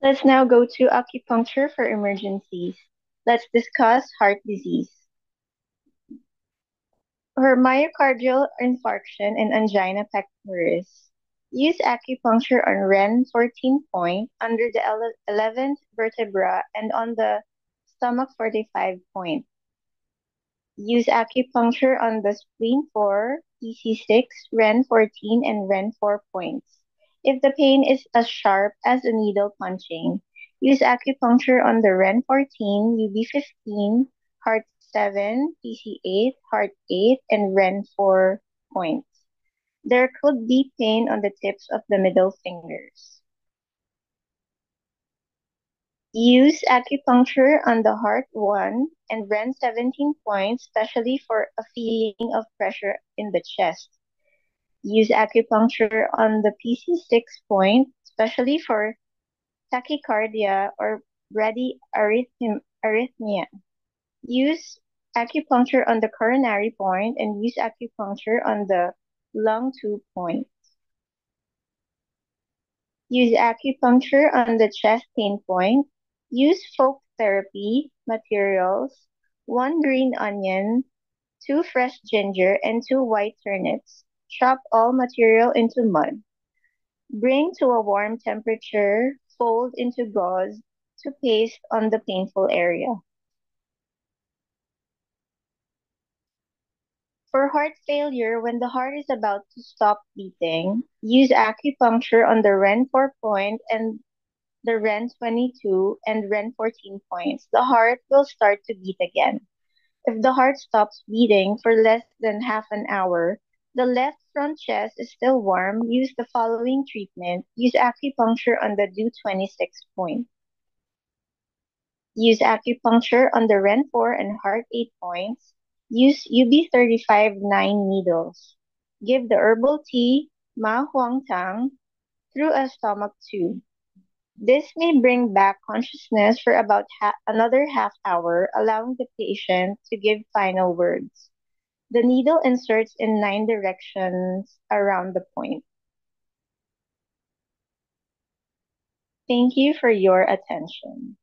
Let's now go to acupuncture for emergencies. Let's discuss heart disease. For myocardial infarction and angina pectoris, use acupuncture on REN 14 point under the 11th vertebra and on the stomach 45 point. Use acupuncture on the spleen 4, EC6, REN 14, and REN 4 points. If the pain is as sharp as a needle punching, use acupuncture on the REN 14, UB15, Heart 7, PC8, Heart 8, and REN 4 points. There could be pain on the tips of the middle fingers. Use acupuncture on the heart 1 and REN 17 points, especially for a feeling of pressure in the chest. Use acupuncture on the PC6 point, especially for tachycardia or arrhythmia. Use acupuncture on the coronary point and use acupuncture on the lung 2 point. Use acupuncture on the chest pain point. Use folk therapy materials, 1 green onion, 2 fresh ginger, and 2 white turnips. Chop all material into mud. Bring to a warm temperature, fold into gauze to paste on the painful area. For heart failure, when the heart is about to stop beating, use acupuncture on the REN 4 point and the REN 22 and REN 14 points. The heart will start to beat again. If the heart stops beating for less than half an hour, the left front chest is still warm, use the following treatment. Use acupuncture on the DO26 point. Use acupuncture on the REN 4 and Heart 8 points. Use UB35 9 needles. Give the herbal tea Ma Huang Tang through a stomach tube. This may bring back consciousness for about another half hour, allowing the patient to give final words. The needle inserts in 9 directions around the point. Thank you for your attention.